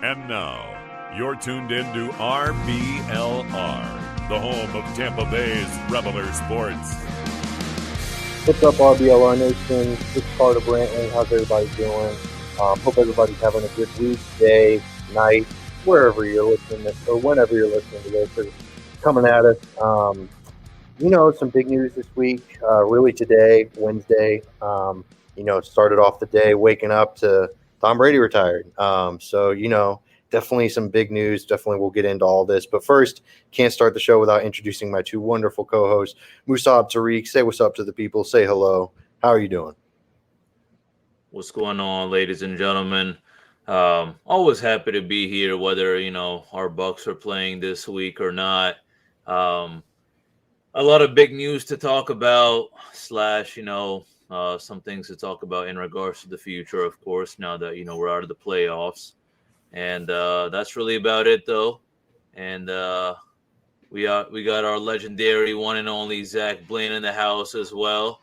And now, you're tuned in to RBLR, the home of Tampa Bay's Reveler Sports. What's up, RBLR Nation? It's Carter Brantley. How's everybody doing? Hope everybody's having a good week, day, night, wherever you're listening or whenever you're listening to this or coming at us. Some big news this week, really today, Wednesday. Started off the day waking up to Tom Brady retired. Definitely some big news. Definitely we'll get into all this. But first, can't start the show without introducing my two wonderful co-hosts, Musab, Tariq. Say what's up to the people. Say hello. How are you doing? What's going on, ladies and gentlemen? Always happy to be here, whether, our Bucs are playing this week or not. A lot of big news to talk about, some things to talk about in regards to the future, of course, now that, we're out of the playoffs. And that's really about it, though. And we got our legendary one and only Zach Blaine in the house as well.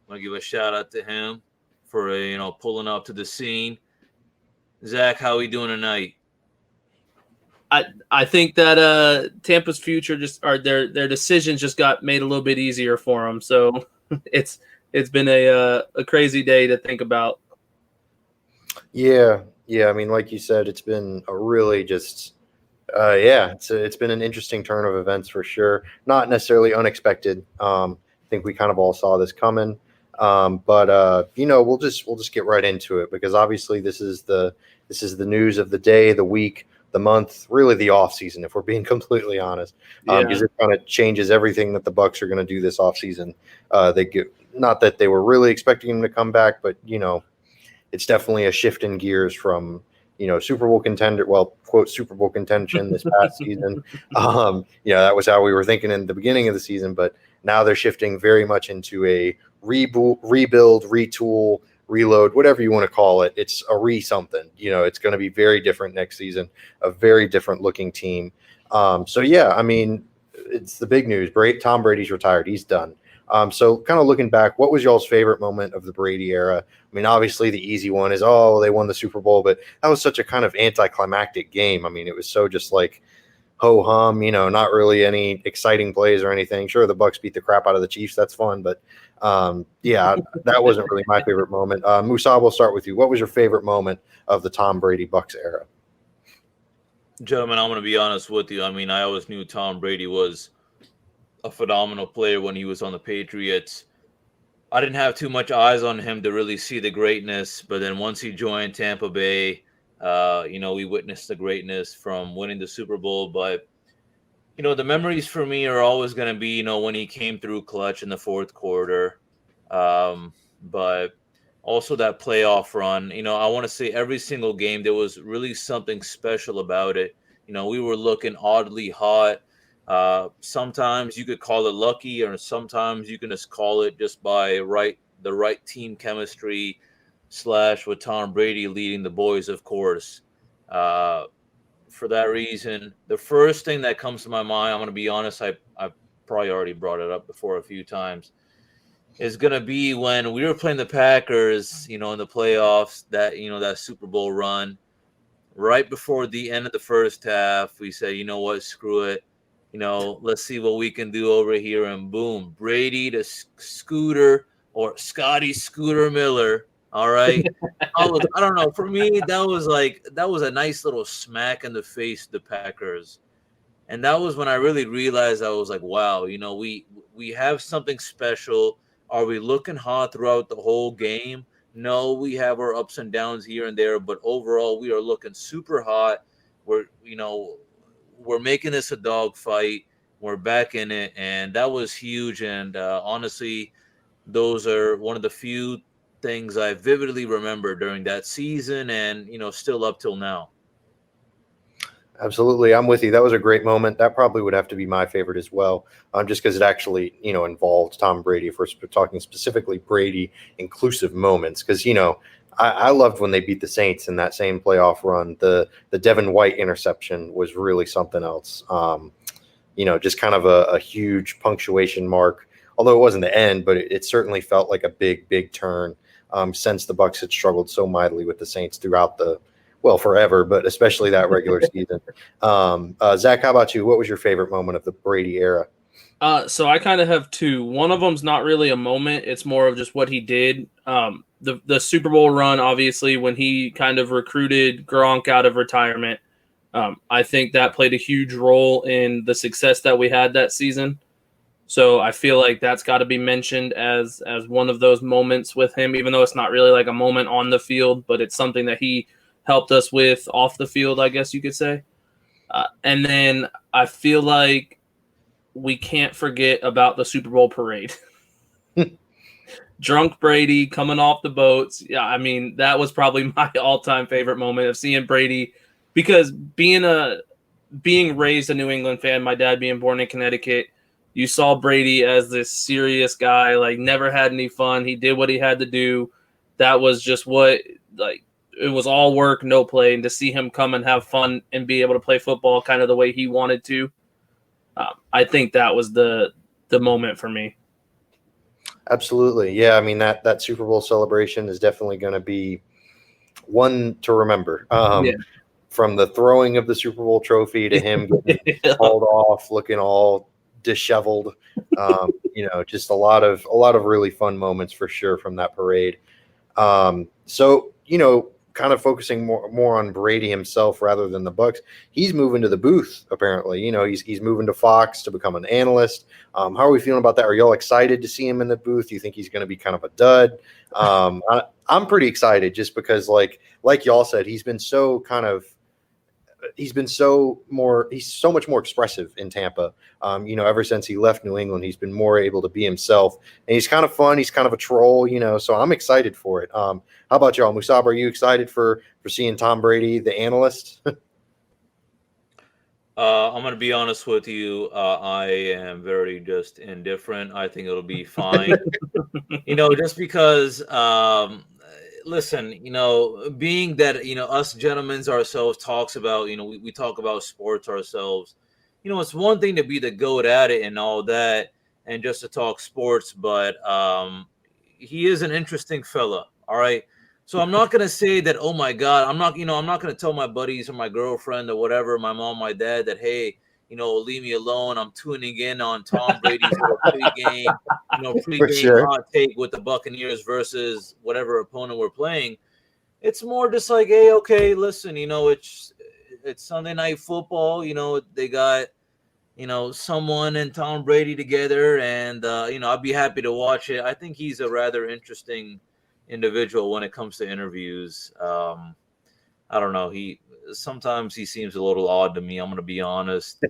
I want to give a shout out to him for pulling up to the scene. Zach, how are we doing tonight? I think that Tampa's future their decisions just got made a little bit easier for them. So it's been a crazy day to think about. Yeah. I mean, like you said, it's been a really it's been an interesting turn of events for sure. Not necessarily unexpected. I think we kind of all saw this coming. We'll just get right into it because obviously this is the news of the day, the week, the month, really the off season, if we're being completely honest, because it kind of changes everything that the Bucs are going to do this off season. Not that they were really expecting him to come back, but it's definitely a shift in gears from Super Bowl contender, quote Super Bowl contention this past season. That was how we were thinking in the beginning of the season, but now they're shifting very much into a rebuild, retool, reload, whatever you want to call it. It's a something. It's going to be very different next season, a very different looking team. It's the big news. Tom Brady's retired. He's done. So kind of looking back, what was y'all's favorite moment of the Brady era? I mean, obviously the easy one is, they won the Super Bowl, but that was such a kind of anticlimactic game. I mean, it was so just like ho-hum, not really any exciting plays or anything. Sure, the Bucs beat the crap out of the Chiefs. That's fun. But, that wasn't really my favorite moment. Musab, we'll start with you. What was your favorite moment of the Tom Brady Bucs era? Gentlemen, I'm going to be honest with you. I mean, I always knew Tom Brady was a phenomenal player when he was on the Patriots. I didn't have too much eyes on him to really see the greatness, but then once he joined Tampa Bay, we witnessed the greatness from winning the Super Bowl. But, the memories for me are always going to be, when he came through clutch in the fourth quarter. But also that playoff run, I want to say every single game, there was really something special about it. We were looking oddly hot. Sometimes you could call it lucky, or sometimes you can just call it just by the right team chemistry / with Tom Brady leading the boys, of course. For that reason, the first thing that comes to my mind, I'm going to be honest, I probably already brought it up before a few times, is going to be when we were playing the Packers, in the playoffs, that Super Bowl run. Right before the end of the first half, we said, you know what, screw it. Let's see what we can do over here. And boom, Brady to Scooter or Scotty Scooter Miller. All right. I don't know. For me, that was a nice little smack in the face to the Packers. And that was when I really realized, I was like, wow, we have something special. Are we looking hot throughout the whole game? No, we have our ups and downs here and there, but overall we are looking super hot. We're making this a dog fight. We're back in it, and that was huge. And honestly, those are one of the few things I vividly remember during that season and, still up till now. Absolutely. I'm with you. That was a great moment. That probably would have to be my favorite as well, just because it actually, involved Tom Brady. If we're talking specifically Brady inclusive moments, because, I loved when they beat the Saints in that same playoff run. The Devin White interception was really something else. Just kind of a huge punctuation mark, although it wasn't the end, but it certainly felt like a big, big turn since the Bucs had struggled so mightily with the Saints throughout the well, forever, but especially that regular season. Zach, how about you? What was your favorite moment of the Brady era? So I kind of have two. One of them's not really a moment; it's more of just what he did. The Super Bowl run, obviously, when he kind of recruited Gronk out of retirement. I think that played a huge role in the success that we had that season. So I feel like that's got to be mentioned as one of those moments with him, even though it's not really like a moment on the field, but it's something that he helped us with off the field, I guess you could say. And then I feel like we can't forget about the Super Bowl parade. Drunk Brady coming off the boats. Yeah, I mean, that was probably my all-time favorite moment of seeing Brady, because being raised a New England fan, my dad being born in Connecticut, you saw Brady as this serious guy, like never had any fun. He did what he had to do. That was just what, like, it was all work, no play. And to see him come and have fun and be able to play football kind of the way he wanted to, I think that was the moment for me. Absolutely. Yeah, I mean, that Super Bowl celebration is definitely going to be one to remember. Yeah. From the throwing of the Super Bowl trophy to him getting hauled off, looking all disheveled. Just a lot of really fun moments for sure from that parade. So, kind of focusing more on Brady himself rather than the Bucs. He's moving to the booth, apparently. He's moving to Fox to become an analyst. How are we feeling about that? Are y'all excited to see him in the booth? Do you think he's going to be kind of a dud? I'm pretty excited just because, like y'all said, he's so much more expressive in Tampa. Ever since he left New England, he's been more able to be himself, and he's kind of fun. He's kind of a troll, so I'm excited for it. How about y'all? Musab, are you excited for seeing Tom Brady, the analyst? I'm going to be honest with you. I am very just indifferent. I think it'll be fine. Just because, listen, being that, us gentlemen ourselves talks about, we talk about sports ourselves. It's one thing to be the goat at it and all that, and just to talk sports, but he is an interesting fella. All right. So I'm not going to say that, oh my God, I'm not going to tell my buddies or my girlfriend or whatever, my mom, my dad, that, hey, leave me alone. I'm tuning in on Tom Brady's pregame, Sure. hot take with the Buccaneers versus whatever opponent we're playing. It's more just like, hey, okay, listen, it's Sunday Night Football. They got, someone and Tom Brady together, and I'd be happy to watch it. I think he's a rather interesting individual when it comes to interviews. I don't know. Sometimes he seems a little odd to me. I'm going to be honest.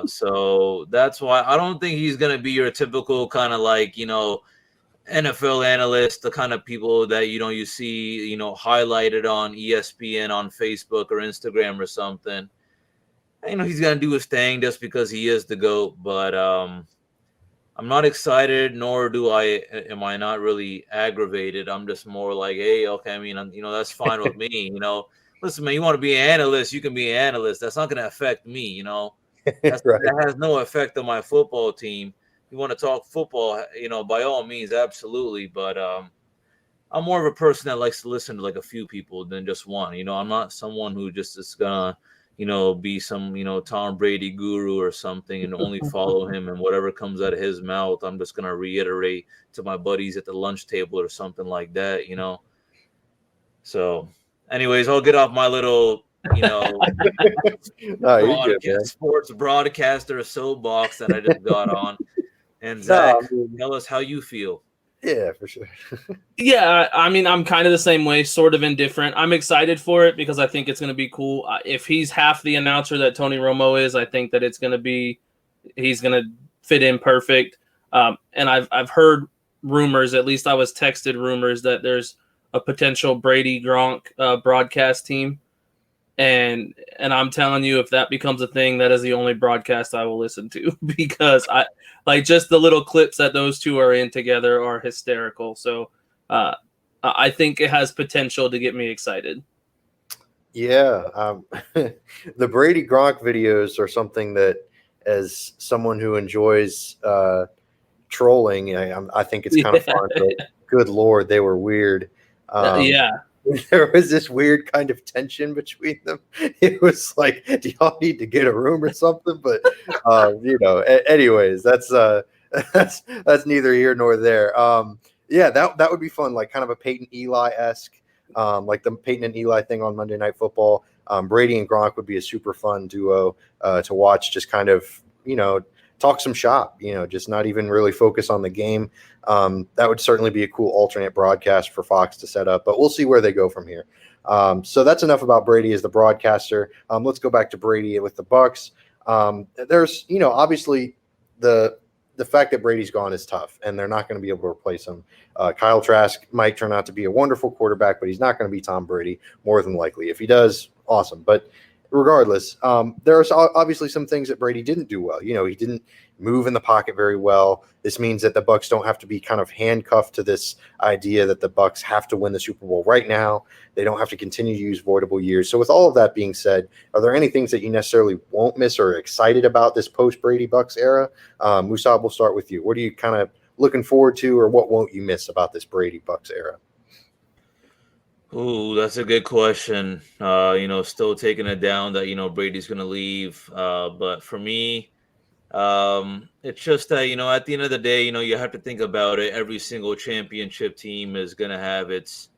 So that's why I don't think he's going to be your typical kind of like, NFL analyst, the kind of people that, you see, highlighted on ESPN, on Facebook or Instagram or something. He's going to do his thing just because he is the GOAT, but I'm not excited, nor am I not really aggravated. I'm just more like, hey, okay, I mean, that's fine with me. Listen, man, you want to be an analyst, you can be an analyst. That's not going to affect me. Right. That has no effect on my football team. You want to talk football, by all means, absolutely. But I'm more of a person that likes to listen to like a few people than just one. I'm not someone who just is gonna, be some, Tom Brady guru or something and only follow him, and whatever comes out of his mouth, I'm just gonna reiterate to my buddies at the lunch table or something like that, So, anyways, I'll get off my little, sports broadcaster soapbox that I just got on. And Zach, tell us how you feel. Yeah, for sure. Yeah, I mean, I'm kind of the same way, sort of indifferent. I'm excited for it because I think it's going to be cool. If he's half the announcer that Tony Romo is, I think that he's going to fit in perfect. And I've heard rumors, at least I was texted rumors, that there's a potential Brady Gronk broadcast team. And I'm telling you, if that becomes a thing, that is the only broadcast I will listen to, because I like just the little clips that those two are in together are hysterical. So I think it has potential to get me excited. Yeah. The Brady Gronk videos are something that, as someone who enjoys trolling, I think it's kind of fun, but good Lord, they were weird. Yeah. there was this weird kind of tension between them. It was like, do y'all need to get a room or something? But anyways, that's neither here nor there. Yeah, that would be fun, like kind of a Peyton Eli-esque, like the Peyton and Eli thing on Monday Night Football. Brady and Gronk would be a super fun duo to watch, just kind of, talk some shop, just not even really focus on the game. That would certainly be a cool alternate broadcast for Fox to set up, but we'll see where they go from here. So that's enough about Brady as the broadcaster. Let's go back to Brady with the Bucs. There's, obviously the fact that Brady's gone is tough, and they're not going to be able to replace him. Kyle Trask might turn out to be a wonderful quarterback, but he's not going to be Tom Brady, more than likely. If he does, awesome. But regardless, there are obviously some things that Brady didn't do well. He didn't move in the pocket very well. This means that the Bucs don't have to be kind of handcuffed to this idea that the Bucs have to win the Super Bowl right now. They don't have to continue to use voidable years. So with all of that being said, are there any things that you necessarily won't miss or are excited about this post-Brady Bucs era? Musab, we'll start with you. What are you kind of looking forward to, or what won't you miss about this Brady Bucs era? Ooh, that's a good question. Still taking it down that, Brady's going to leave. But for me, it's just that, at the end of the day, you have to think about it. Every single championship team is going to have its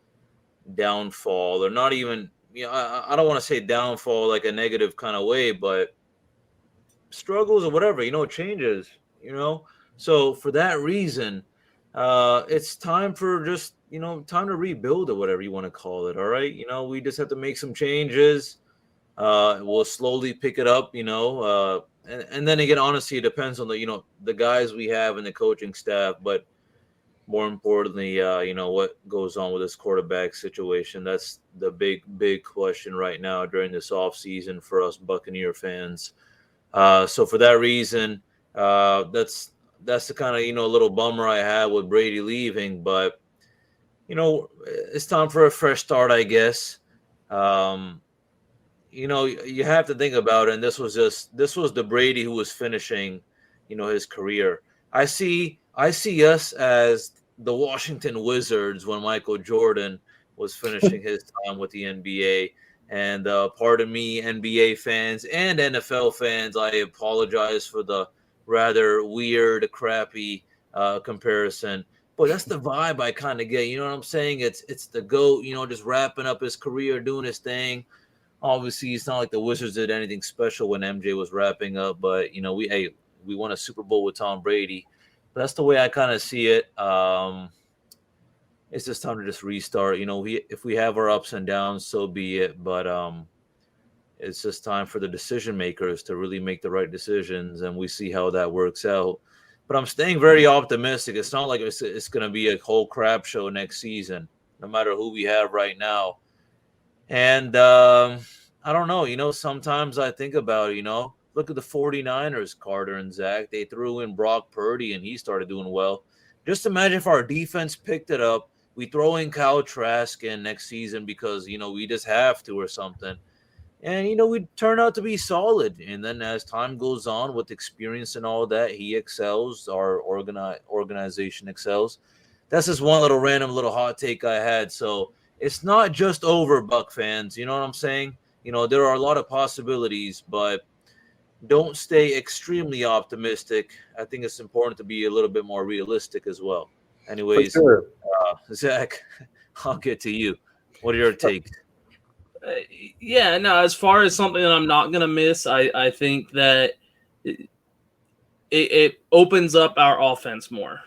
downfall, or not even, I don't want to say downfall like a negative kind of way, but struggles or whatever, changes, So for that reason, it's time for just, time to rebuild or whatever you want to call it. All right. We just have to make some changes. We'll slowly pick it up, and then again, honestly, it depends on the guys we have and the coaching staff, but more importantly, what goes on with this quarterback situation. That's the big question right now during this offseason for us Buccaneer fans. So for that reason, that's the kind of, little bummer I had with Brady leaving, but it's time for a fresh start, I guess. You have to think about it. And this was the Brady who was finishing, his career. I see us as the Washington Wizards when Michael Jordan was finishing his time with the NBA. And pardon me, NBA fans and NFL fans, I apologize for the rather weird, crappy comparison. But that's the vibe I kind of get. You know what I'm saying? It's the GOAT, just wrapping up his career, doing his thing. Obviously, it's not like the Wizards did anything special when MJ was wrapping up, but we won a Super Bowl with Tom Brady. But that's the way I kind of see it. It's just time to just restart. If we have our ups and downs, so be it. But it's just time for the decision makers to really make the right decisions, and we see how that works out. But I'm staying very optimistic. It's not like it's going to be a whole crap show next season, no matter who we have right now. And I don't know, sometimes I think about, look at the 49ers, Carter and Zach. They threw in Brock Purdy, and he started doing well. Just imagine if our defense picked it up. We throw in Kyle Trask in next season because, we just have to or something. And, we turn out to be solid. And then as time goes on with experience and all that, he excels. Our organization excels. That's just one random little hot take I had. So it's not just over, Buck fans. You know what I'm saying? There are a lot of possibilities, but don't stay extremely optimistic. I think it's important to be a little bit more realistic as well. Anyways, sure. Zach, I'll get to you. What are your takes? As far as something that I'm not going to miss, I think that it opens up our offense more.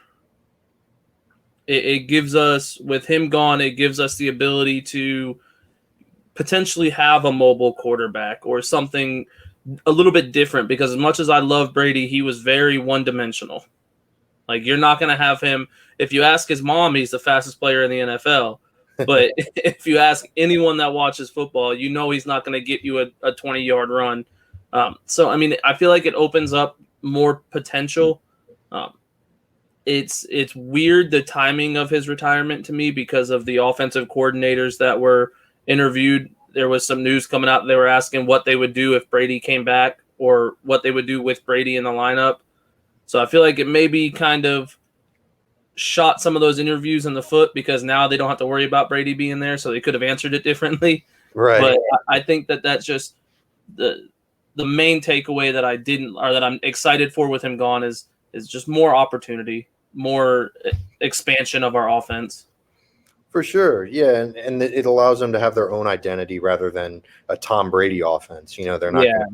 It gives us, with him gone, it gives us the ability to potentially have a mobile quarterback or something a little bit different, because as much as I love Brady, he was very one-dimensional. Like, you're not going to have him. If you ask his mom, he's the fastest player in the NFL. But if you ask anyone that watches football, he's not going to get you a 20-yard run. So, I feel like it opens up more potential. It's weird, the timing of his retirement to me, because of the offensive coordinators that were interviewed. There was some news coming out. They were asking what they would do if Brady came back, or what they would do with Brady in the lineup. So I feel like it may be kind of shot some of those interviews in the foot because now they don't have to worry about Brady being there, so they could have answered it differently. Right. But I think that's just the main takeaway that that I'm excited for with him gone is just more opportunity, more expansion of our offense. For sure, yeah, and it allows them to have their own identity rather than a Tom Brady offense. They're not. Yeah.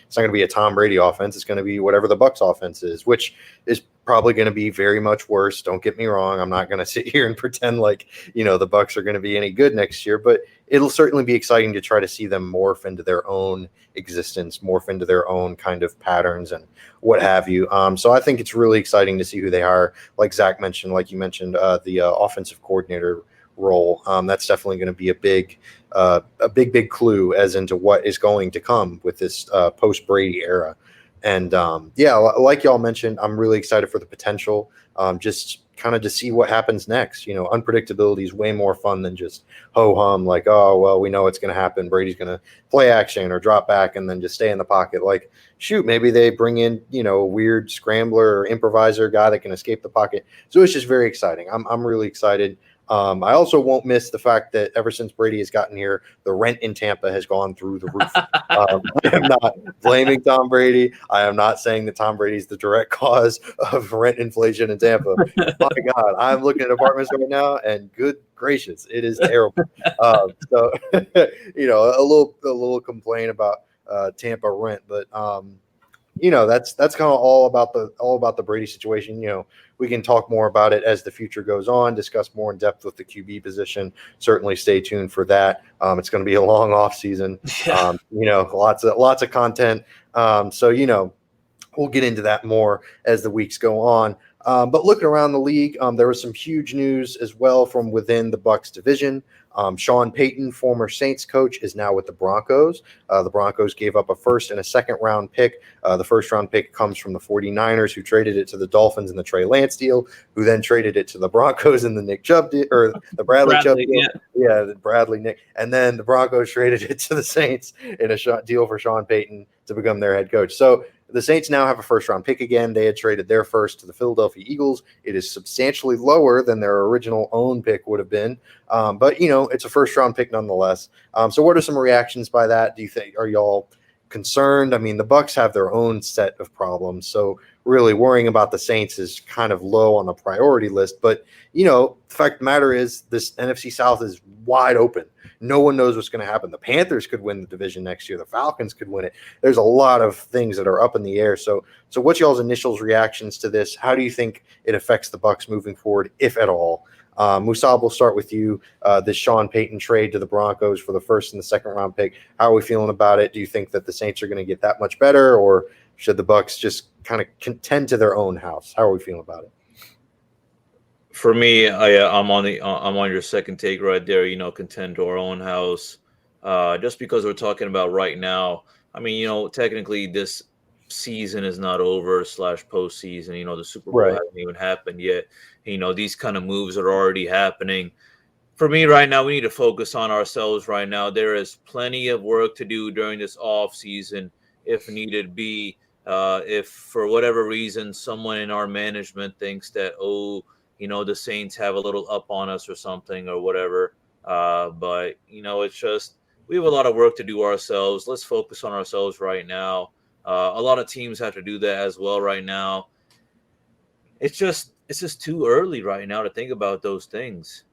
It's not going to be a Tom Brady offense. It's going to be whatever the Bucs offense is, which is probably going to be very much worse. Don't get me wrong. I'm not going to sit here and pretend like the Bucs are going to be any good next year, but it'll certainly be exciting to try to see them morph into their own existence, morph into their own kind of patterns and what have you. So I think it's really exciting to see who they are. Like Zach mentioned, like you mentioned, the offensive coordinator role. That's definitely going to be a big clue as into what is going to come with this post Brady era. And like y'all mentioned, I'm really excited for the potential. Just kind of to see what happens next. Unpredictability is way more fun than just ho hum. Like, oh well, we know it's going to happen. Brady's going to play action or drop back and then just stay in the pocket. Like, shoot, maybe they bring in a weird scrambler or improviser guy that can escape the pocket. So it's just very exciting. I'm really excited. I also won't miss the fact that ever since Brady has gotten here, the rent in Tampa has gone through the roof. I am not blaming Tom Brady. I am not saying that Tom Brady is the direct cause of rent inflation in Tampa. My God, I'm looking at apartments right now, and good gracious, it is terrible. So, a little complaint about Tampa rent, but that's kind of all about the Brady situation. We can talk more about it as the future goes on, discuss more in depth with the QB position. Certainly stay tuned for that. It's going to be a long off season. Yeah. Lots of content. So we'll get into that more as the weeks go on. But looking around the league, there was some huge news as well from within the Bucs division. Sean Payton, former Saints coach, is now with the Broncos. The Broncos gave up a first and a second round pick. The first round pick comes from the 49ers, who traded it to the Dolphins in the Trey Lance deal, who then traded it to the Broncos in the Nick Chubb or the Bradley Chubb deal. Yeah, the Bradley Nick. And then the Broncos traded it to the Saints in a deal for Sean Payton to become their head coach. So the Saints now have a first-round pick again. They had traded their first to the Philadelphia Eagles. It is substantially lower than their original own pick would have been. But, it's a first-round pick nonetheless. So what are some reactions by that? Are y'all concerned? I mean, the Bucs have their own set of problems. So really worrying about the Saints is kind of low on the priority list. But, the fact of the matter is this NFC South is wide open. No one knows what's going to happen. The Panthers could win the division next year. The Falcons could win it. There's a lot of things that are up in the air. So what's y'all's initial reactions to this? How do you think it affects the Bucs moving forward, if at all? Musab, we'll start with you. This Sean Payton trade to the Broncos for the first and the second round pick. How are we feeling about it? Do you think that the Saints are going to get that much better, or should the Bucs just kind of contend to their own house? How are we feeling about it? For me, I'm on your second take right there. Contend to our own house. Just because we're talking about right now. I mean, technically this season is not over / postseason. The Super Bowl hasn't even happened yet. These kind of moves are already happening. For me right now, we need to focus on ourselves right now. There is plenty of work to do during this off season if needed be. If for whatever reason someone in our management thinks that, the Saints have a little up on us or something or whatever. But, it's just we have a lot of work to do ourselves. Let's focus on ourselves right now. A lot of teams have to do that as well right now. It's just too early right now to think about those things.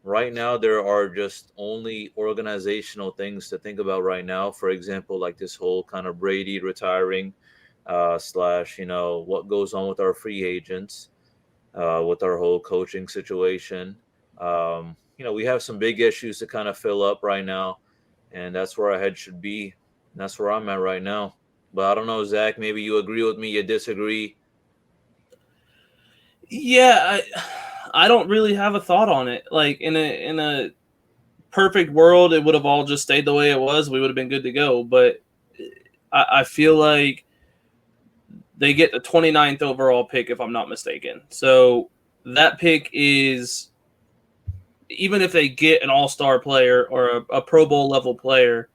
Right now there are just only organizational things to think about right now. For example, like this whole kind of Brady retiring / what goes on with our free agents. With our whole coaching situation. We have some big issues to kind of fill up right now, and that's where our head should be. And that's where I'm at right now. But I don't know, Zach, maybe you agree with me, you disagree. Yeah, I don't really have a thought on it. Like in a perfect world, it would have all just stayed the way it was. We would have been good to go. But I feel like they get the 29th overall pick, if I'm not mistaken. So that pick is, even if they get an all-star player or a Pro Bowl level player,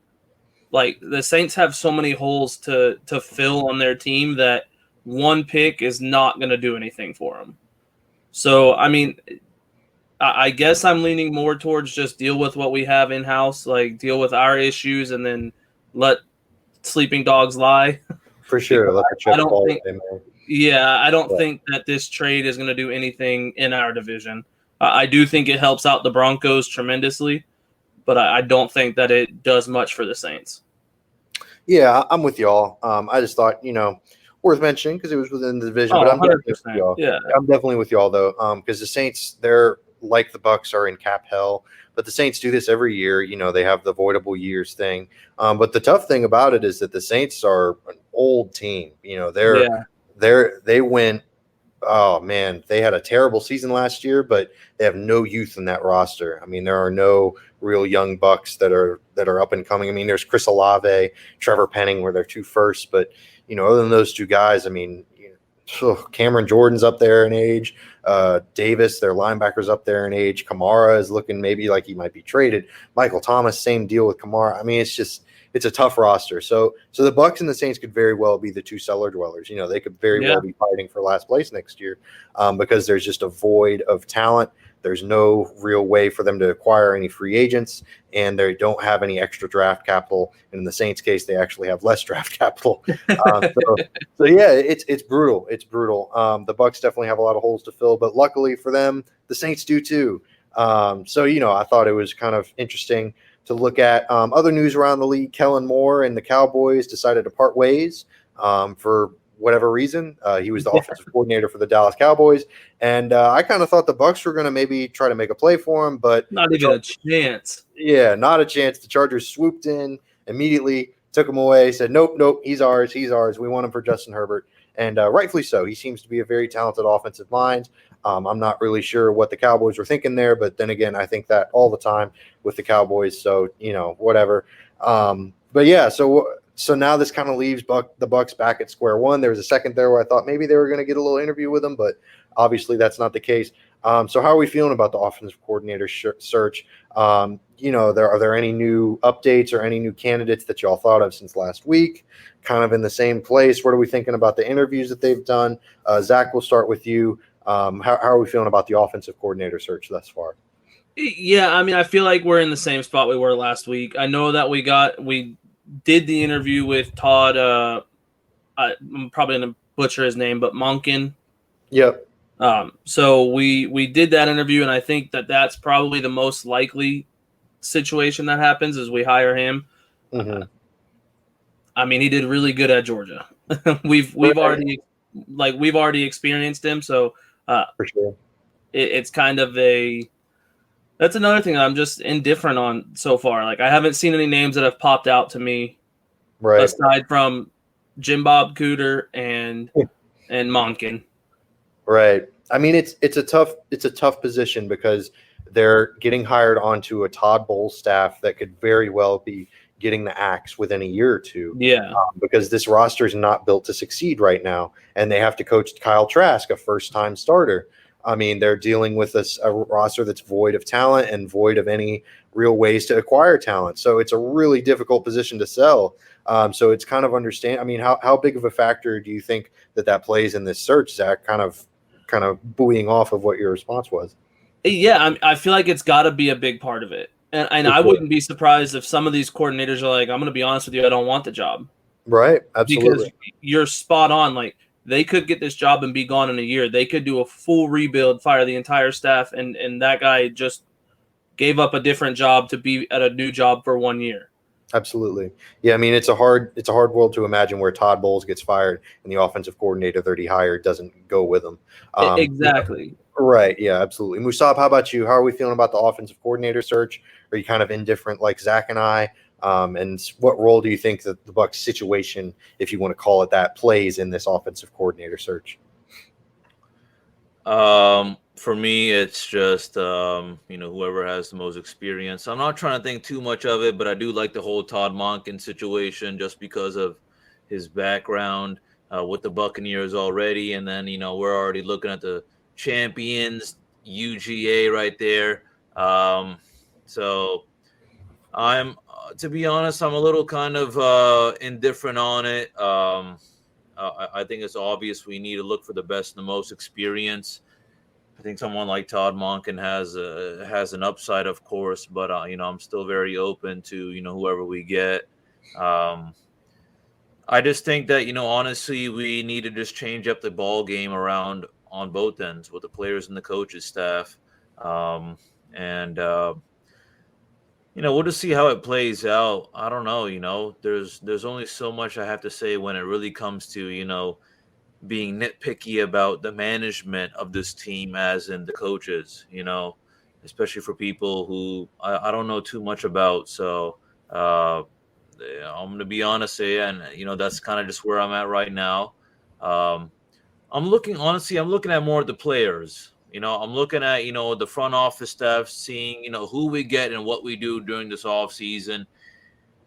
like the Saints have so many holes to fill on their team that one pick is not going to do anything for them. So, I mean, I guess I'm leaning more towards just deal with what we have in house, like deal with our issues, and then let sleeping dogs lie. For sure. Let the I chips don't fall think, where they may. yeah, I don't Yeah. think that this trade is going to do anything in our division. I do think it helps out the Broncos tremendously, but I don't think that it does much for the Saints. Yeah, I'm with y'all. I just thought, worth mentioning because it was within the division. But I'm definitely with 100%. y'all. Yeah. I'm definitely with y'all though, because the Saints, they're like the Bucs are in cap hell, but the Saints do this every year. They have the voidable years thing. But the tough thing about it is that the Saints are an old team. They went. Oh man, they had a terrible season last year, but they have no youth in that roster. I mean, there are no real young Bucks that are up and coming. I mean, there's Chris Olave, Trevor Penning, where they're 2 firsts, but other than those 2 guys, I mean, Cameron Jordan's up there in age. Davis, their linebackers up there in age. Kamara is looking maybe like he might be traded. Michael Thomas, same deal with Kamara. I mean, it's a tough roster. So the Bucs and the Saints could very well be the 2 cellar dwellers. They could very well be fighting for last place next year because there's just a void of talent. There's no real way for them to acquire any free agents, and they don't have any extra draft capital. And in the Saints' case, they actually have less draft capital. So yeah, it's brutal. It's brutal. The Bucs definitely have a lot of holes to fill, but luckily for them, the Saints do too. So I thought it was kind of interesting to look at. Other news around the league: Kellen Moore and the Cowboys decided to part ways for whatever reason. He was the offensive coordinator for the Dallas Cowboys, and I kind of thought the Bucs were going to maybe try to make a play for him, but not even a chance. Yeah, not a chance. The Chargers swooped in immediately, took him away, said, nope, he's ours. We want him for Justin Herbert, and rightfully so. He seems to be a very talented offensive mind. I'm not really sure what the Cowboys were thinking there, but then again, I think that all the time with the Cowboys, so, whatever. But yeah, so now this kind of leaves the Bucs back at square one. There was a second there where I thought maybe they were going to get a little interview with him, but obviously that's not the case. So how are we feeling about the offensive coordinator search? Are there any new updates or any new candidates that y'all thought of since last week? Kind of in the same place. What are we thinking about the interviews that they've done? Zach, we'll start with you. How are we feeling about the offensive coordinator search thus far? Yeah, I mean, I feel like we're in the same spot we were last week. I know that we did the interview with Todd. I'm probably going to butcher his name, but Monken. Yep. So we did that interview, and I think that that's probably the most likely situation that happens is we hire him. Mm-hmm. I mean, he did really good at Georgia. we've already experienced him, so for sure. It's kind of that's another thing that I'm just indifferent on so far. Like, I haven't seen any names that have popped out to me, right, aside from Jim Bob Cooter and Monken. Right. I mean, it's a tough position because they're getting hired onto a Todd Bowles staff that could very well be getting the axe within a year or two. Yeah. Because this roster is not built to succeed right now, and they have to coach Kyle Trask, a first-time starter. I mean, they're dealing with a roster that's void of talent and void of any real ways to acquire talent. So it's a really difficult position to sell. So it's kind of understand. I mean, how big of a factor do you think that plays in this search, Zach? Kind of buoying off of what your response was. Yeah, I feel like it's got to be a big part of it. And I wouldn't be surprised if some of these coordinators are like, I'm going to be honest with you, I don't want the job. Right, absolutely. Because you're spot on. Like, they could get this job and be gone in a year. They could do a full rebuild, fire the entire staff, and that guy just gave up a different job to be at a new job for 1 year. Absolutely. Yeah, I mean, it's a hard world to imagine where Todd Bowles gets fired and the offensive coordinator that he hired doesn't go with him. Exactly. Right. Yeah, absolutely. Musab, how about you? How are we feeling about the offensive coordinator search? Are you kind of indifferent like Zach and I? And what role do you think that the Bucs situation, if you want to call it that, plays in this offensive coordinator search? For me, it's just, whoever has the most experience. I'm not trying to think too much of it, but I do like the whole Todd Monken situation just because of his background with the Buccaneers already. And then, we're already looking at the champions, UGA right there. So I'm, to be honest, I'm a little kind of indifferent on it. I think it's obvious we need to look for the best and the most experience. I think someone like Todd Monken has an upside, of course, but I'm still very open to whoever we get. I just think that honestly, we need to just change up the ball game around on both ends with the players and the coaches staff, and we'll just see how it plays out. I don't know. There's only so much I have to say when it really comes to being nitpicky about the management of this team, as in the coaches, especially for people who I don't know too much about. So I'm going to be honest here, and that's kind of just where I'm at right now. I'm looking at more of the players. I'm looking at the front office staff, seeing who we get and what we do during this off season.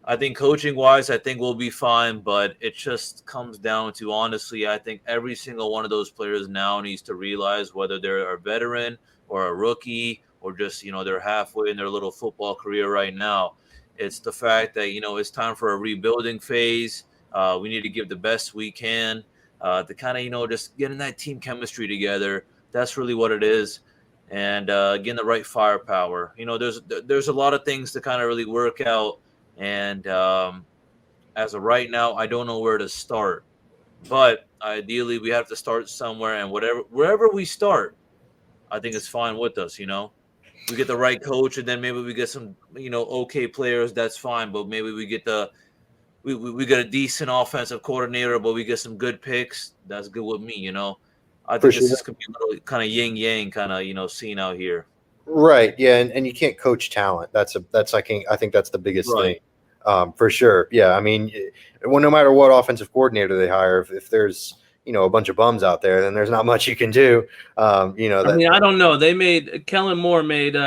I think coaching wise, I think we'll be fine, but it just comes down to, honestly, I think every single one of those players now needs to realize, whether they're a veteran or a rookie or just, they're halfway in their little football career right now. It's the fact that, it's time for a rebuilding phase. We need to give the best we can to kind of, just getting that team chemistry together. That's really what it is. And getting the right firepower. There's a lot of things to kind of really work out. And as of right now, I don't know where to start. But ideally, we have to start somewhere. And wherever we start, I think it's fine with us, We get the right coach, and then maybe we get some, okay players. That's fine. But maybe we get we get a decent offensive coordinator, but we get some good picks. That's good with me, I think this is going to be a little kind of yin-yang kind of, scene out here. Right. Yeah. And you can't coach talent. I think that's the biggest thing. For sure. Yeah. I mean, no matter what offensive coordinator they hire, if there's, a bunch of bums out there, then there's not much you can do. I don't know. Kellen Moore made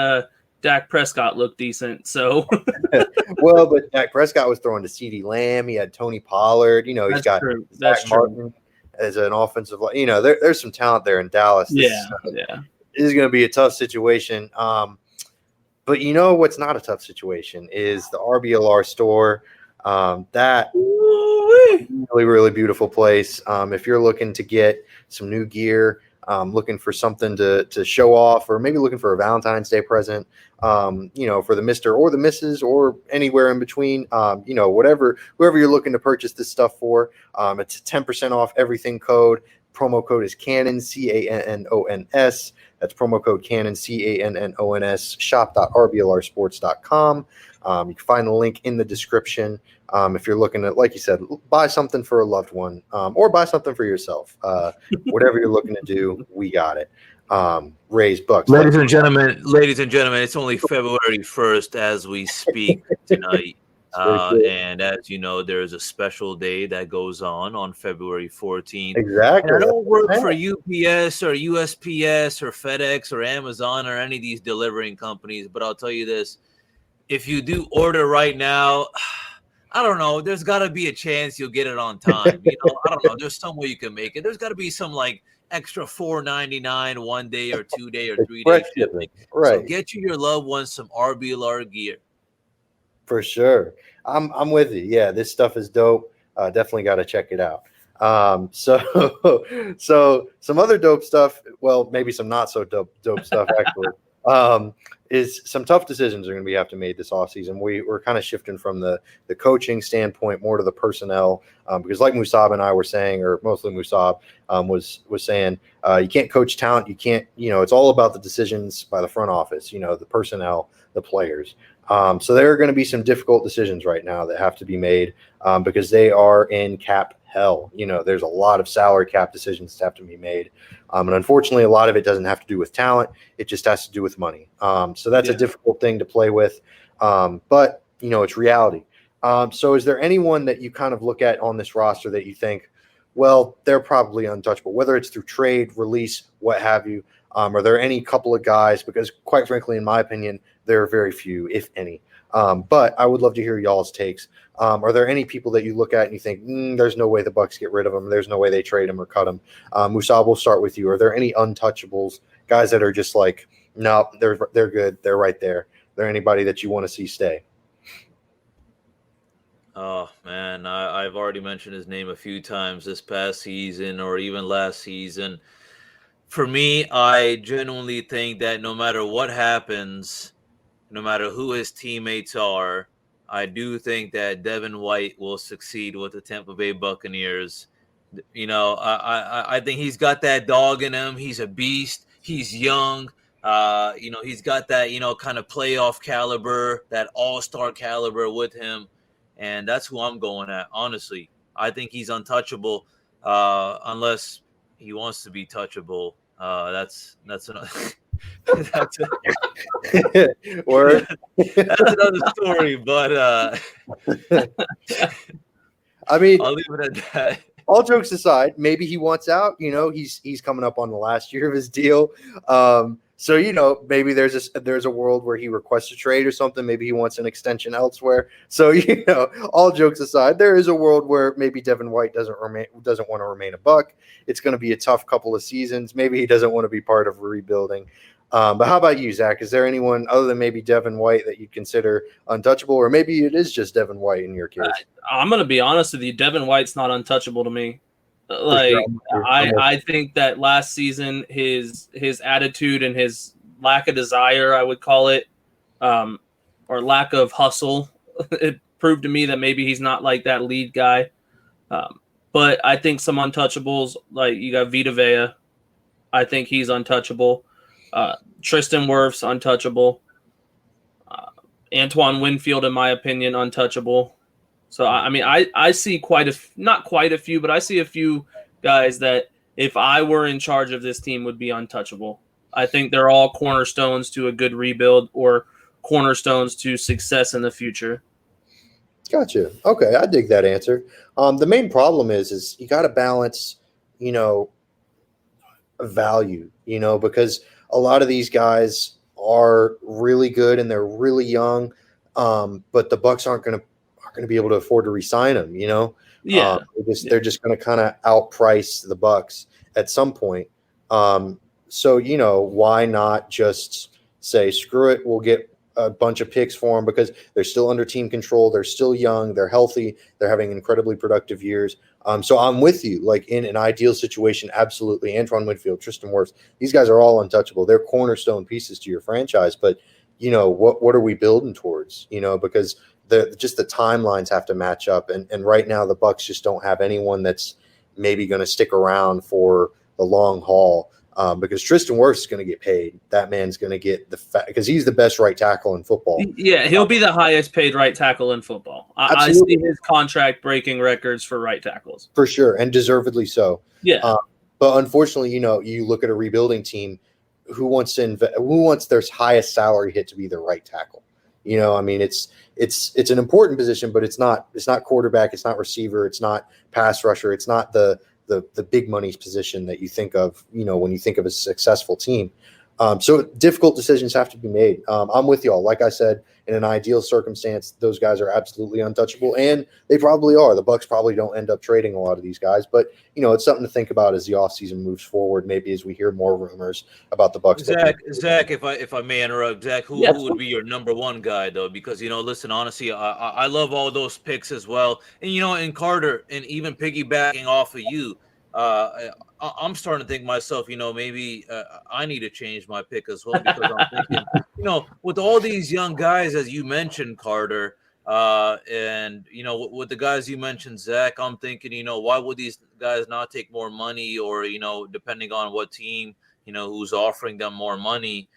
Dak Prescott look decent. So, well, but Dak Prescott was throwing to CeeDee Lamb. He had Tony Pollard. He's got Zach Martin as an offensive. There's some talent there in Dallas. This is going to be a tough situation. But what's not a tough situation is the RBLR store. That really, really beautiful place. If you're looking to get some new gear, looking for something to show off, or maybe looking for a Valentine's Day present, for the Mr. or the Mrs. or anywhere in between, whoever you're looking to purchase this stuff for, it's a 10% off everything code. Promo code is Cannon, CANNONS. That's promo code Cannon, CANNONS, shop.rblrsports.com. You can find the link in the description. If you're looking to, like you said, buy something for a loved one, or buy something for yourself. Whatever you're looking to do, we got it. Raise Bucs. Ladies and gentlemen, it's only February 1st as we speak tonight. And as you know, there is a special day that goes on February 14th. Exactly. And I don't work for UPS or USPS or FedEx or Amazon or any of these delivering companies, but I'll tell you this. If you do order right now, I don't know, there's got to be a chance you'll get it on time. I don't know. There's some way you can make it. There's got to be some extra $4.99 1 day or 2 day or 3 day shipping. Right. So get your loved ones some RBLR gear. For sure. I'm with you. Yeah, this stuff is dope. Definitely got to check it out. So some other dope stuff, well, maybe some not so dope stuff actually, is some tough decisions are going to have to be made this offseason. We're kind of shifting from the coaching standpoint more to the personnel, because like Musab and I were saying, or mostly Musab was saying, you can't coach talent. You can't, it's all about the decisions by the front office, the personnel, the players. So there are going to be some difficult decisions right now that have to be made because they are in cap hell. There's a lot of salary cap decisions that have to be made. And unfortunately, a lot of it doesn't have to do with talent. It just has to do with money. So that's a difficult thing to play with. But, it's reality. So is there anyone that you kind of look at on this roster that you think, well, they're probably untouchable, whether it's through trade, release, what have you? Are there any couple of guys? Because quite frankly, in my opinion, there are very few, if any. But I would love to hear y'all's takes. Are there any people that you look at and you think, there's no way the Bucs get rid of them? There's no way they trade them or cut them. Musab, we'll start with you. Are there any untouchables, guys that are just like, no, they're good. They're right there. Are there anybody that you want to see stay? Oh, man, I've already mentioned his name a few times this past season or even last season. For me, I genuinely think that no matter what happens, no matter who his teammates are, I do think that Devin White will succeed with the Tampa Bay Buccaneers. I think he's got that dog in him. He's a beast. He's young. He's got that, kind of playoff caliber, that all-star caliber with him. And that's who I'm going at, honestly. I think he's untouchable, unless he wants to be touchable. That's another that's Or that's another story. But I mean, I'll leave it at that. all jokes aside, maybe he wants out. He's coming up on the last year of his deal. So maybe there's a world where he requests a trade or something. Maybe he wants an extension elsewhere. So all jokes aside, there is a world where maybe Devin White doesn't want to remain a Buck. It's going to be a tough couple of seasons. Maybe he doesn't want to be part of rebuilding. But how about you, Zach? Is there anyone other than maybe Devin White that you consider untouchable, or maybe it is just Devin White in your case? I'm going to be honest with you. Devin White's not untouchable to me. I think that last season his attitude and his lack of desire, I would call it, or lack of hustle, it proved to me that maybe he's not like that lead guy. But I think some untouchables, like you got Vita Vea, I think he's untouchable. Tristan Wirfs, untouchable. Antoine Winfield, in my opinion, untouchable. So, I see not quite a few, but I see a few guys that if I were in charge of this team would be untouchable. I think they're all cornerstones to a good rebuild or cornerstones to success in the future. Gotcha. Okay, I dig that answer. The main problem is you got to balance, value, because a lot of these guys are really good and they're really young, but the Bucs aren't going to be able to afford to re-sign them. Yeah, they're just going to kind of outprice the Bucs at some point. So why not just say screw it? We'll get a bunch of picks for them because they're still under team control. They're still young. They're healthy. They're having incredibly productive years. So I'm with you. Like in an ideal situation, absolutely. Antoine Winfield, Tristan Wirfs, these guys are all untouchable. They're cornerstone pieces to your franchise. But what are we building towards? Because the timelines have to match up. And right now the Bucs just don't have anyone that's maybe going to stick around for the long haul. Because Tristan Wirfs is going to get paid. That man's going to get because he's the best right tackle in football. Yeah, he'll be the highest paid right tackle in football. I see his contract breaking records for right tackles. For sure, and deservedly so. Yeah. But unfortunately, you look at a rebuilding team who wants their highest salary hit to be their right tackle. It's an important position, but it's not quarterback, it's not receiver, it's not pass rusher, it's not the big money position that you think of, when you think of a successful team. So difficult decisions have to be made. I'm with y'all. Like I said, in an ideal circumstance, those guys are absolutely untouchable, and they probably are. The Bucs probably don't end up trading a lot of these guys, but it's something to think about as the offseason moves forward. Maybe as we hear more rumors about the Bucs. Zach, if I may interrupt, Zach, who would be your number one guy though? Because listen, honestly, I love all those picks as well, and and Carter, and even piggybacking off of you. I'm starting to think myself, maybe I need to change my pick as well, because I'm thinking, with all these young guys, as you mentioned, Carter, and with the guys you mentioned, Zach, I'm thinking, why would these guys not take more money, or depending on what team, who's offering them more money.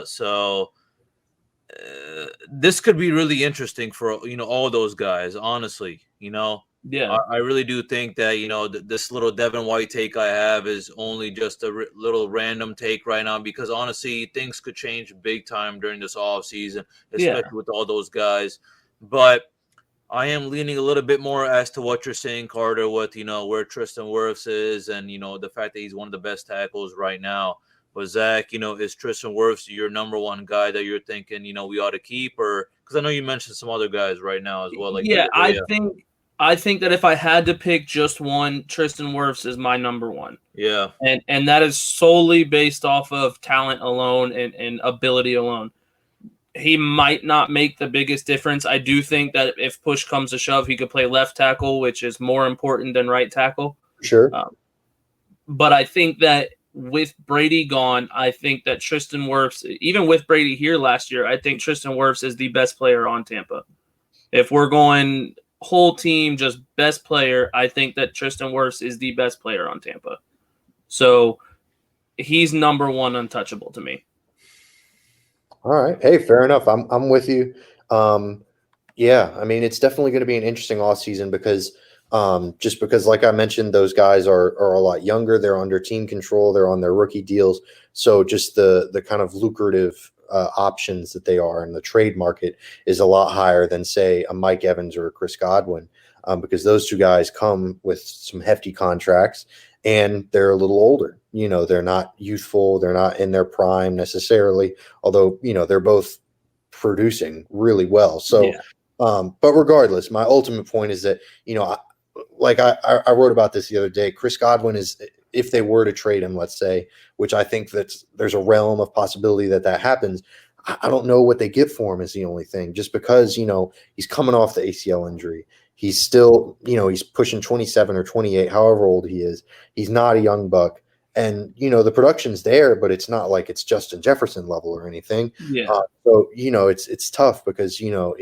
So this could be really interesting for all those guys, honestly. Yeah, I really do think that this little Devin White take I have is only just a little random take right now, because honestly things could change big time during this off season, especially with all those guys. But I am leaning a little bit more as to what you're saying, Carter, with where Tristan Wirfs is, and the fact that he's one of the best tackles right now. But Zach, is Tristan Wirfs your number one guy that you're thinking we ought to keep? Or because I know you mentioned some other guys right now as well, like I think that if I had to pick just one, Tristan Wirfs is my number one. Yeah. And that is solely based off of talent alone and ability alone. He might not make the biggest difference. I do think that if push comes to shove, he could play left tackle, which is more important than right tackle. Sure. But I think that with Brady gone, I think that Tristan Wirfs, even with Brady here last year, I think Tristan Wirfs is the best player on Tampa. If we're going whole team, just best player, I think that Tristan Wirfs is the best player on Tampa. So he's number one untouchable to me. All right. Hey, fair enough. I'm with you. Yeah, I mean, it's definitely going to be an interesting offseason because just because, like I mentioned, those guys are a lot younger. They're under team control. They're on their rookie deals. So just the kind of lucrative options that they are in the trade market is a lot higher than, say, a Mike Evans or a Chris Godwin, because those two guys come with some hefty contracts and they're a little older. You know, they're not youthful. They're not in their prime necessarily, although, you know, they're both producing really well. So, Yeah. But regardless, my ultimate point is that, you know, I wrote about this the other day. Chris Godwin is, if they were to trade him, let's say, which I think that there's a realm of possibility that happens. I don't know what they get for him is the only thing, just because, you know, he's coming off the ACL injury. He's still, you know, he's pushing 27 or 28, however old he is. He's not a young buck. And, you know, the production's there, but it's not like it's Justin Jefferson level or anything. Yeah. So, you know, it's tough because, you know,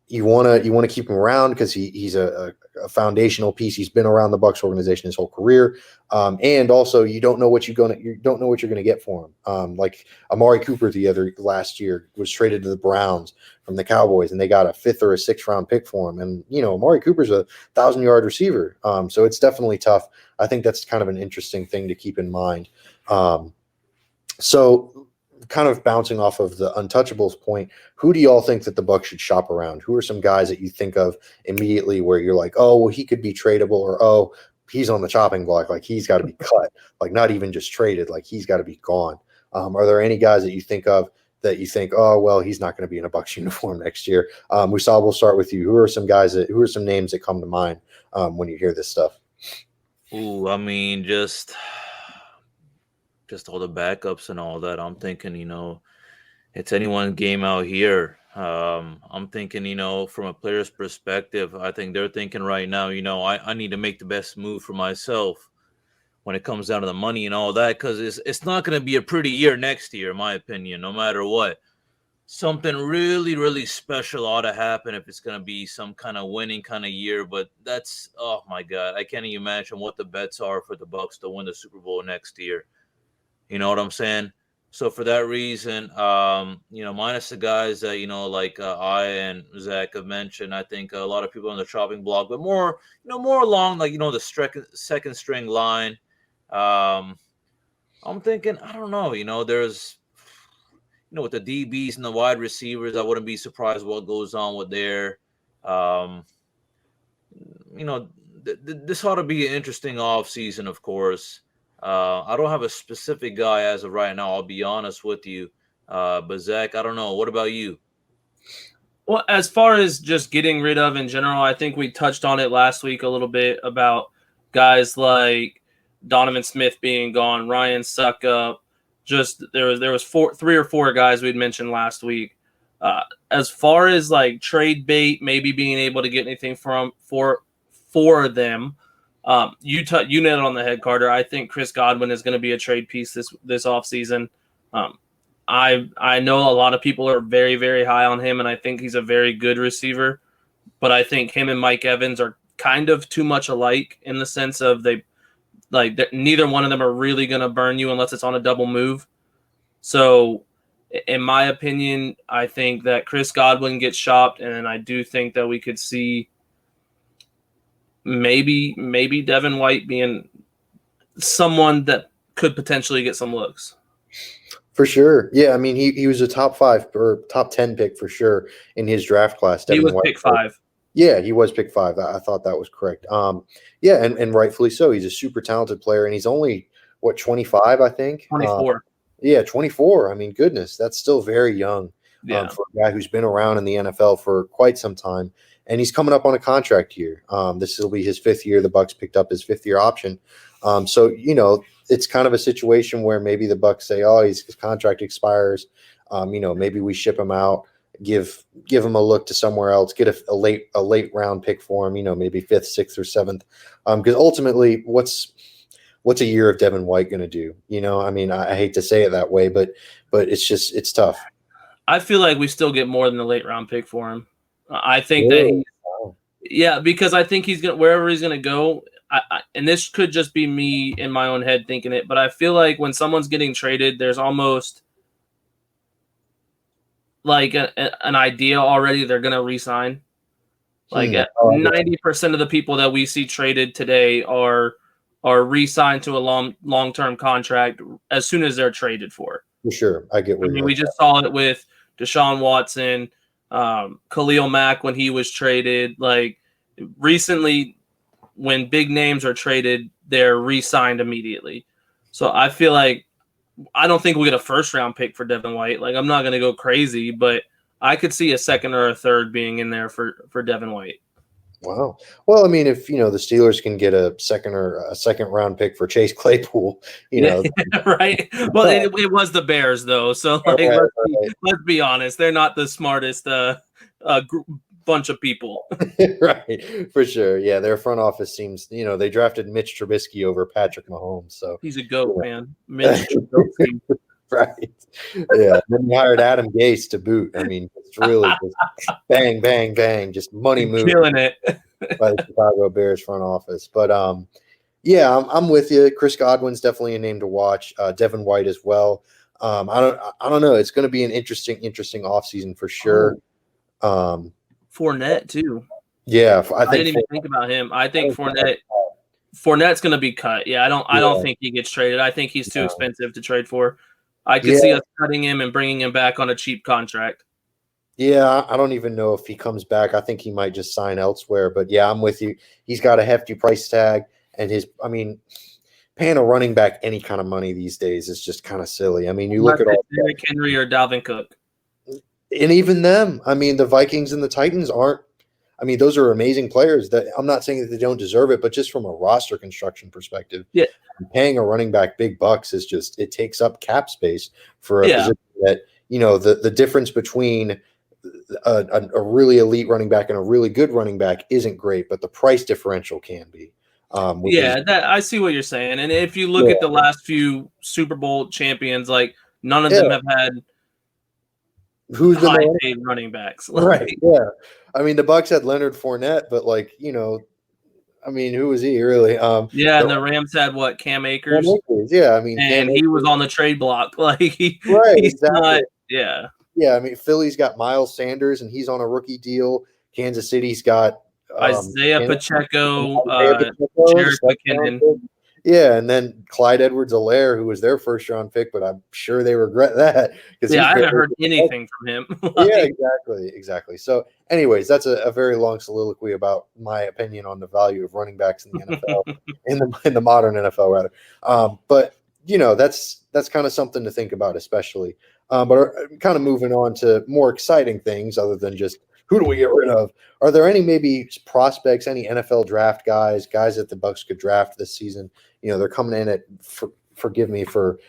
you want to keep him around because he's a foundational piece. He's been around the Bucs organization his whole career, and also you don't know what you're gonna get for him. Like Amari Cooper last year was traded to the Browns from the Cowboys, and they got a 5th or a 6th round pick for him. And you know, Amari Cooper's a 1,000-yard receiver, so it's definitely tough. I think that's kind of an interesting thing to keep in mind. So, kind of bouncing off of the untouchables point, who do y'all think that the Bucs should shop around? Who are some guys that you think of immediately where you're like, oh, well, he could be tradable, or oh, he's on the chopping block, like he's got to be cut, like not even just traded, like he's got to be gone? Are there any guys that you think of that you think, oh, well, he's not going to be in a Bucs uniform next year? Musab, we'll start with you. Who are some names that come to mind when you hear this stuff? Ooh, I mean, just all the backups and all that. I'm thinking, you know, it's anyone's game out here. I'm thinking, you know, from a player's perspective, I think they're thinking right now, you know, I need to make the best move for myself when it comes down to the money and all that, because it's not going to be a pretty year next year, in my opinion, no matter what. Something really, really special ought to happen if it's going to be some kind of winning kind of year. But that's, oh my God, I can't even imagine what the bets are for the Bucs to win the Super Bowl next year. You know what I'm saying? So for that reason, you know, minus the guys that, you know, like I and Zach have mentioned, I think a lot of people on the chopping block, but more, you know, more along like, you know, the second string line. I'm thinking, I don't know, you know, there's, you know, with the DBs and the wide receivers, I wouldn't be surprised what goes on with their, you know, this ought to be an interesting offseason, of course. I don't have a specific guy as of right now, I'll be honest with you. But Zach, I don't know. What about you? Well, as far as just getting rid of in general, I think we touched on it last week a little bit about guys like Donovan Smith being gone, Ryan Suckup. Just there was 3 or 4 guys we'd mentioned last week. As far as like trade bait, maybe being able to get anything for them. You nailed it on the head, Carter. I think Chris Godwin is going to be a trade piece this offseason. I know a lot of people are very, very high on him, and I think he's a very good receiver. But I think him and Mike Evans are kind of too much alike in the sense of neither one of them are really going to burn you unless it's on a double move. So, in my opinion, I think that Chris Godwin gets shopped, and I do think that we could see maybe Devin White being someone that could potentially get some looks. For sure. Yeah, I mean, he was a top 5 or top 10 pick for sure in his draft class. He was pick 5. Yeah, he was pick 5. I thought that was correct. Yeah, and rightfully so. He's a super talented player, and he's only, 25, I think? 24. Yeah, 24. I mean, goodness, that's still very young for a guy who's been around in the NFL for quite some time. And he's coming up on a contract year. This will be his 5th year. The Bucs picked up his 5th year option. So, you know, it's kind of a situation where maybe the Bucs say, oh, his contract expires. You know, maybe we ship him out, give him a look to somewhere else, get a late round pick for him, you know, maybe 5th, 6th, or 7th. Because ultimately, what's what's a year of Devin White going to do? You know, I mean, I hate to say it that way, but it's tough. I feel like we still get more than the late round pick for him. I think Really? because I think he's gonna wherever he's gonna go. And this could just be me in my own head thinking it, but I feel like when someone's getting traded, there's almost like an idea already they're gonna re-sign. Like 90% of the people that we see traded today are re-signed to a long-term contract as soon as they're traded for. For sure, I get. I mean, we just saw it with Deshaun Watson, Khalil Mack when he was traded. Like recently, when big names are traded, they're re-signed immediately. So I feel like I don't think we'll get a first-round pick for Devin White. Like I'm not going to go crazy, but I could see a second or a third being in there for Devin White. Wow. Well, I mean, if the Steelers can get a second round pick for Chase Claypool, right? Well, it was the Bears though, so like, let's be honest, they're not the smartest bunch of people. Right, for sure. Yeah, their front office seems, they drafted Mitch Trubisky over Patrick Mahomes, so he's a goat, man. Mitch Trubisky. Right. Yeah. Then you hired Adam Gase to boot. I mean, it's really just bang, bang, bang, just money moving. Killing it by the Chicago Bears front office. But yeah, I'm with you. Chris Godwin's definitely a name to watch. Devin White as well. I don't know. It's going to be an interesting offseason for sure. Fournette too. Yeah, I didn't even think about him. I think Fournette's going to be cut. Yeah, I don't think he gets traded. I think he's too expensive to trade for. I could see us cutting him and bringing him back on a cheap contract. Yeah, I don't even know if he comes back. I think he might just sign elsewhere. But yeah, I'm with you. He's got a hefty price tag, and paying a running back any kind of money these days is just kind of silly. I mean, you look at all Derrick Henry or Dalvin Cook, and even them. I mean, the Vikings and the Titans aren't. I mean, those are amazing players. That I'm not saying that they don't deserve it, but just from a roster construction perspective, paying a running back big bucks is just it takes up cap space for a position that the difference between a really elite running back and a really good running back isn't great, but the price differential can be. I see what you're saying. And if you look at the last few Super Bowl champions, like none of them have had who's high paid running backs. Right. Yeah. I mean, the Bucs had Leonard Fournette, but I mean, who was he really? And the Rams had what? Cam Akers. Yeah, I mean, and he was on the trade block. Like he's exactly. not. Yeah. Yeah, I mean, Philly's got Miles Sanders, and he's on a rookie deal. Kansas City's got Isaiah Pacheco, Jared McKinnon. Yeah, and then Clyde Edwards-Helaire, who was their first-round pick, but I'm sure they regret that. I haven't heard anything from him. Yeah, exactly. So, anyways, that's a very long soliloquy about my opinion on the value of running backs in the NFL, in the modern NFL, rather. But that's kind of something to think about, especially. But kind of moving on to more exciting things, other than just who do we get rid of? Are there any maybe prospects, any NFL draft guys that the Bucs could draft this season? They're coming in at, forgive me for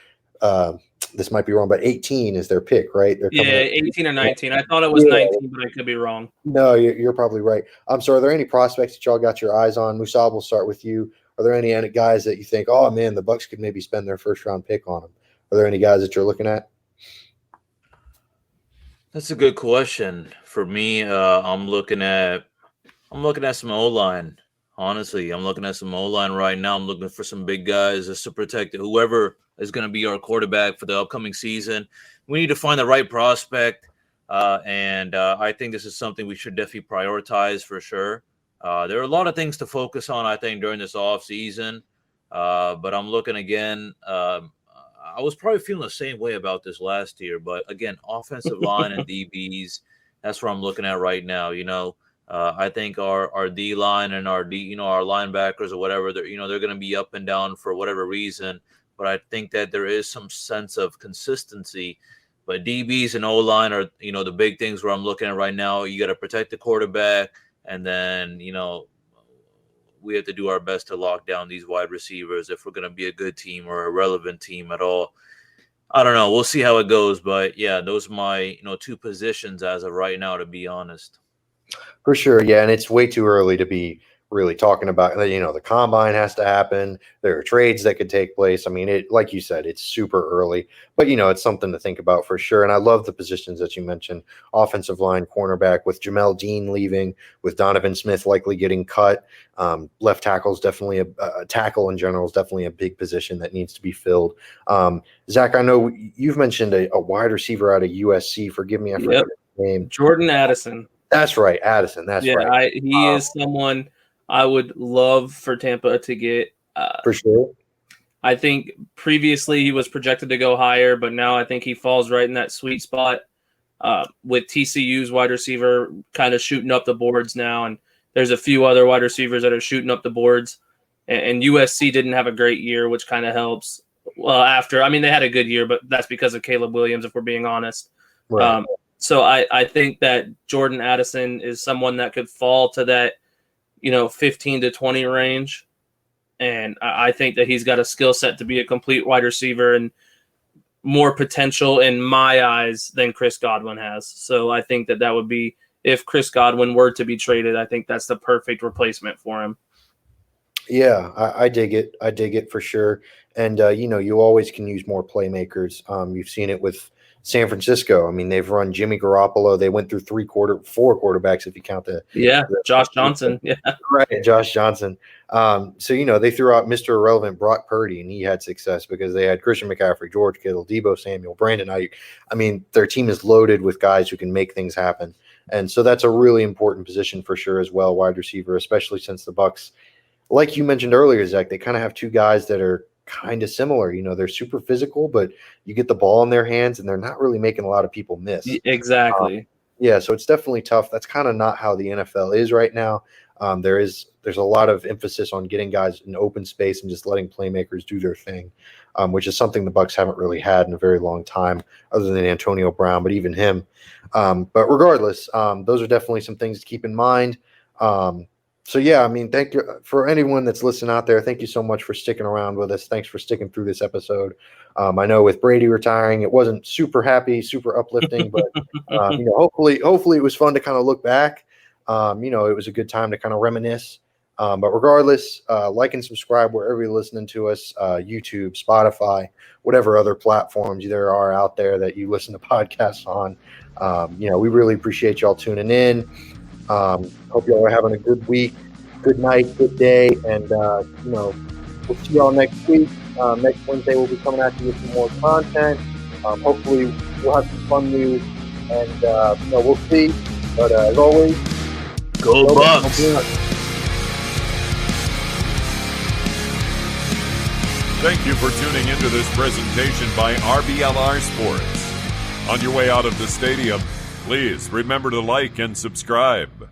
this might be wrong, but 18 is their pick, right? 18 or 19. I thought it was 19, but I could be wrong. No, you're probably right. So are there any prospects that y'all got your eyes on? Musab, we'll start with you. Are there any guys that you think, oh man, the Bucs could maybe spend their first round pick on them? Are there any guys that you're looking at? That's a good question. For me, I'm looking at some O-line. Honestly, I'm looking at some O-line right now. I'm looking for some big guys just to protect whoever is going to be our quarterback for the upcoming season. We need to find the right prospect, and I think this is something we should definitely prioritize for sure. There are a lot of things to focus on, I think, during this off season, but I'm looking again. I was probably feeling the same way about this last year, but again, offensive line and DBs, that's what I'm looking at right now. I think our D line and our linebackers or whatever, they're going to be up and down for whatever reason, but I think that there is some sense of consistency. But DBs and O line are the big things where I'm looking at right now. You got to protect the quarterback, and then we have to do our best to lock down these wide receivers if we're going to be a good team or a relevant team at all. I don't know. We'll see how it goes. But, yeah, those are my two positions as of right now, to be honest. For sure, yeah, and it's way too early to be really talking about, the combine has to happen. There are trades that could take place. I mean, like you said, it's super early, but it's something to think about for sure. And I love the positions that you mentioned: offensive line, cornerback, with Jamel Dean leaving, with Donovan Smith likely getting cut. Left tackle is definitely a tackle in general is definitely a big position that needs to be filled. Zach, I know you've mentioned a wide receiver out of USC. Forgive me, I forgot his name. Jordan Addison. That's right, Addison. That's right. He is someone I would love for Tampa to get. For sure. I think previously he was projected to go higher, but now I think he falls right in that sweet spot with TCU's wide receiver kind of shooting up the boards now. And there's a few other wide receivers that are shooting up the boards. And USC didn't have a great year, which kind of helps. Well, they had a good year, but that's because of Caleb Williams, if we're being honest. Right. So I think that Jordan Addison is someone that could fall to that, 15 to 20 range. And I think that he's got a skill set to be a complete wide receiver and more potential in my eyes than Chris Godwin has. So I think that would be, if Chris Godwin were to be traded, I think that's the perfect replacement for him. Yeah, I dig it. I dig it for sure. And, you always can use more playmakers. You've seen it with San Francisco. I mean, they've run Jimmy Garoppolo. They went through four quarterbacks if you count Josh Johnson. Yeah, right, Josh Johnson. So they threw out Mr. Irrelevant Brock Purdy, and he had success because they had Christian McCaffrey, George Kittle, Deebo Samuel, Brandon Ayuk. I mean, their team is loaded with guys who can make things happen, and so that's a really important position for sure as well, wide receiver, especially since the Bucs, like you mentioned earlier, Zach, they kind of have two guys that are kind of similar. They're super physical, but you get the ball in their hands and they're not really making a lot of people miss. Exactly. So it's definitely tough. That's kind of not how the NFL is right now. There's a lot of emphasis on getting guys in open space and just letting playmakers do their thing, which is something the Bucs haven't really had in a very long time, other than Antonio Brown, but even him. But regardless, those are definitely some things to keep in mind. So, yeah, I mean, thank you for anyone that's listening out there. Thank you so much for sticking around with us. Thanks for sticking through this episode. I know with Brady retiring, it wasn't super happy, super uplifting, but, hopefully it was fun to kind of look back. It was a good time to kind of reminisce. But regardless, like and subscribe wherever you're listening to us, YouTube, Spotify, whatever other platforms there are out there that you listen to podcasts on. We really appreciate y'all tuning in. Hope y'all are having a good week, good night, good day, and we'll see y'all next week. Next Wednesday we'll be coming at you with some more content. Hopefully we'll have some fun news, and we'll see. But as always, go Bucs! Thank you for tuning into this presentation by RBLR Sports. On your way out of the stadium, please remember to like and subscribe.